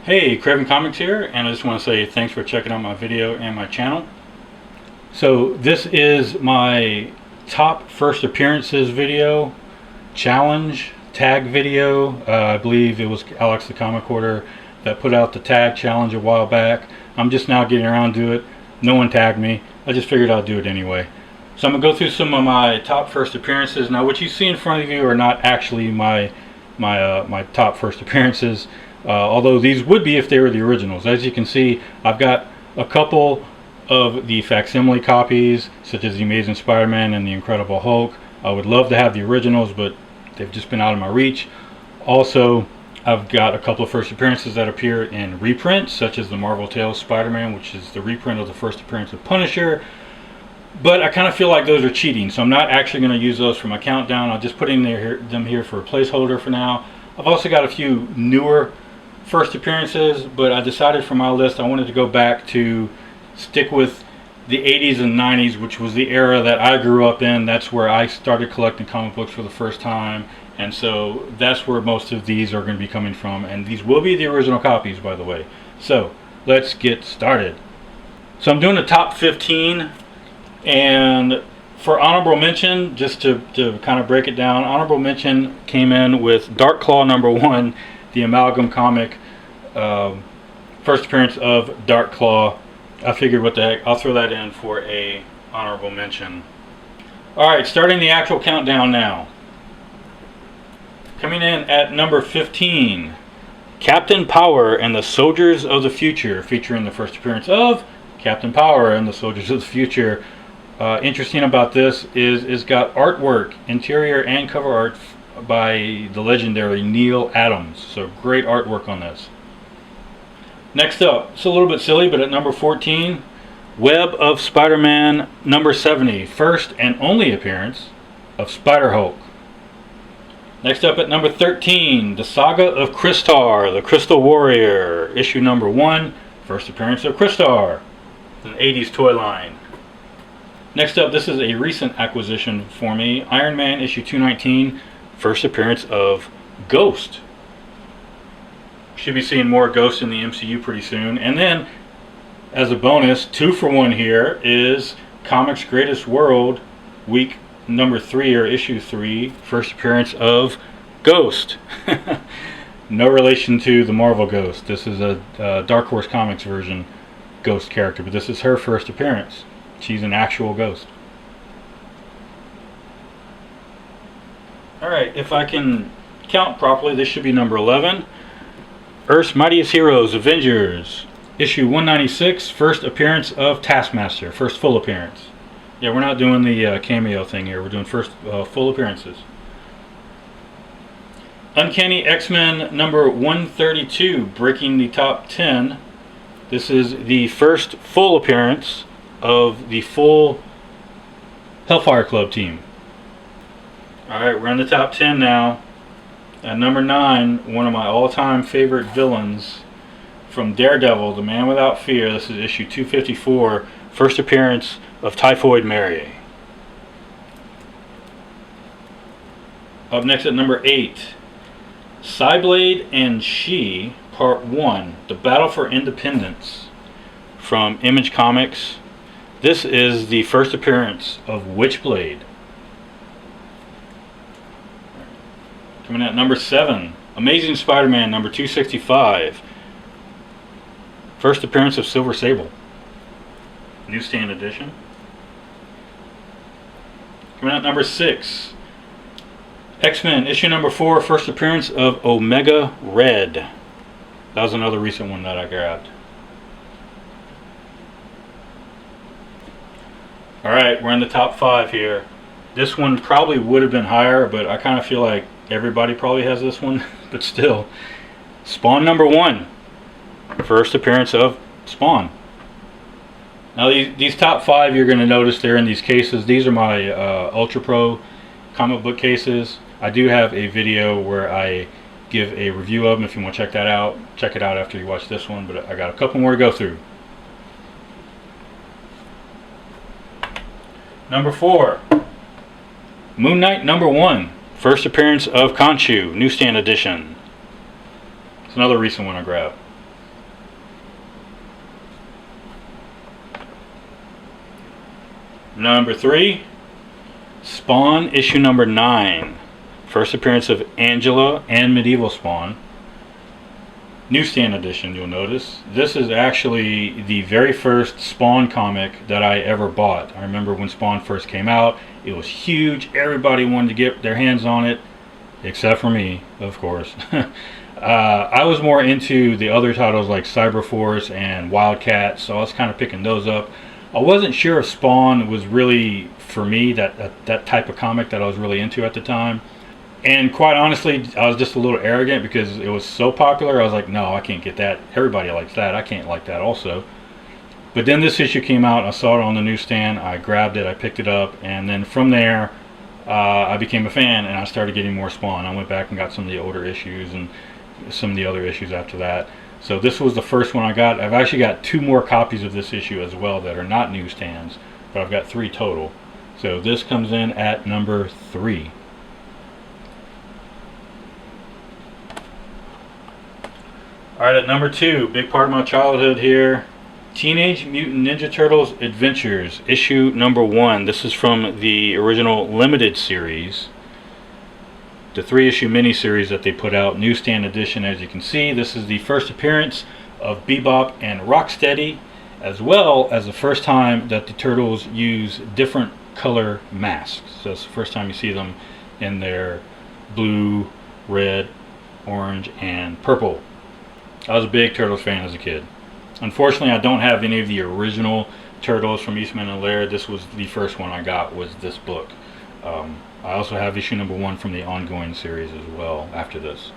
Hey, Craven Comics here, and I just want to say thanks for checking out my video and my channel. So this is my top first appearances video challenge tag video. I believe it was Alex the Comic Hoarder that put out the tag challenge a while back. I'm just now getting around to it. No one tagged me. I just figured I'd do it anyway. So I'm going to go through some of my top first appearances. Now what you see in front of you are not actually my top first appearances. Although these would be if they were the originals. As you can see, I've got a couple of the facsimile copies, such as the Amazing Spider-Man and the Incredible Hulk. I would love to have the originals, but they've just been out of my reach. Also, I've got a couple of first appearances that appear in reprints, such as the Marvel Tales Spider-Man, which is the reprint of the first appearance of Punisher. But I kind of feel like those are cheating, so I'm not actually going to use those for my countdown. I'll just put them here for a placeholder for now. I've also got a few newer first appearances, but I decided for my list I wanted to go back to stick with the 80s and 90s, which was the era that I grew up in. That's where I started collecting comic books for the first time, and so that's where most of these are going to be coming from, and these will be the original copies, by the way. So let's get started. So I'm doing the top 15, and for honorable mention, just to kind of break it down, honorable mention came in with Dark Claw #1, the Amalgam comic, first appearance of Dark Claw. I figured, what the heck, I'll throw that in for a honorable mention. Alright, starting the actual countdown now. Coming in at number 15, Captain Power and the Soldiers of the Future, featuring the first appearance of Captain Power and the Soldiers of the Future. Interesting about this is it's got artwork, interior and cover art by the legendary Neal Adams. So great artwork on this. Next up, it's a little bit silly, but at number 14, Web of Spider-Man #70, first and only appearance of Spider-Hulk. Next up at number 13, The Saga of Crystar, the Crystal Warrior, issue #1, first appearance of Crystar, an 80s toy line. Next up, this is a recent acquisition for me, Iron Man issue 219, first appearance of Ghost. Should be seeing more Ghost in the MCU pretty soon. And then, as a bonus, 2-for-1 here is Comics Greatest World, week #3 or issue 3, first appearance of Ghost. No relation to the Marvel Ghost. This is a Dark Horse Comics version Ghost character, but this is her first appearance. She's an actual ghost. Alright, if I can count properly, this should be number 11. Earth's Mightiest Heroes, Avengers, issue 196, first appearance of Taskmaster, first full appearance. Yeah, we're not doing the cameo thing here, we're doing first full appearances. Uncanny X-Men #132, breaking the top 10. This is the first full appearance of the full Hellfire Club team. Alright, we're in the top 10 now. At number 9, one of my all-time favorite villains from Daredevil, The Man Without Fear. This is issue 254, first appearance of Typhoid Mary. Up next at number 8, Cyblade and She, Part 1, The Battle for Independence, from Image Comics. This is the first appearance of Witchblade. Coming at number 7, Amazing Spider-Man #265, first appearance of Silver Sable, newsstand edition. Coming at number 6, X-Men issue #4, first appearance of Omega Red. That was another recent one that I grabbed. Alright, we're in the top 5 here. This one probably would have been higher, but I kind of feel like everybody probably has this one, but still. Spawn #1, first appearance of Spawn. Now these top 5, you're going to notice they're in these cases. These are my Ultra Pro comic book cases. I do have a video where I give a review of them if you want to check that out. Check it out after you watch this one, but I got a couple more to go through. Number 4, Moon Knight #1, first appearance of Khonshu, newsstand edition. It's another recent one I grabbed. Number 3, Spawn issue number 9. First appearance of Angela and Medieval Spawn. Newsstand edition, you'll notice. This is actually the very first Spawn comic that I ever bought. I remember when Spawn first came out, it was huge. Everybody wanted to get their hands on it, except for me, of course. I was more into the other titles like Cyberforce and Wildcat, so I was kind of picking those up. I wasn't sure if Spawn was really for me, that type of comic that I was really into at the time. And quite honestly, I was just a little arrogant because it was so popular. I was like, no, I can't get that. Everybody likes that. I can't like that also. But then this issue came out. I saw it on the newsstand. I grabbed it. I picked it up. And then from there, I became a fan and I started getting more Spawn. I went back and got some of the older issues and some of the other issues after that. So this was the first one I got. I've actually got 2 more copies of this issue as well that are not newsstands. But I've got 3 total. So this comes in at number 3. Alright, at number 2, big part of my childhood here, Teenage Mutant Ninja Turtles Adventures, issue number 1. This is from the original limited series, the 3-issue miniseries that they put out, newsstand edition. As you can see, this is the first appearance of Bebop and Rocksteady, as well as the first time that the Turtles use different color masks. So it's the first time you see them in their blue, red, orange, and purple. I was a big Turtles fan as a kid. Unfortunately, I don't have any of the original Turtles from Eastman and Laird. This was the first one I got, was this book. I also have issue number 1 from the ongoing series as well after this.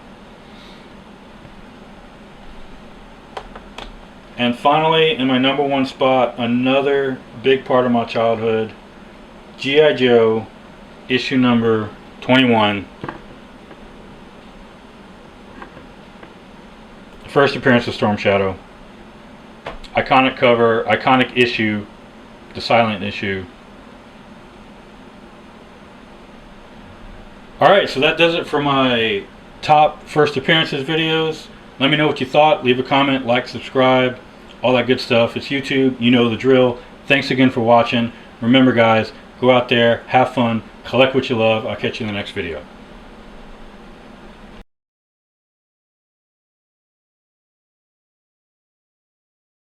And finally, in my number 1 spot, another big part of my childhood, G.I. Joe, issue number 21. First appearance of Storm Shadow. Iconic cover, iconic issue, the silent issue. Alright, so that does it for my top first appearances videos. Let me know what you thought. Leave a comment, like, subscribe, all that good stuff. It's YouTube, you know the drill. Thanks again for watching. Remember guys, go out there, have fun, collect what you love. I'll catch you in the next video.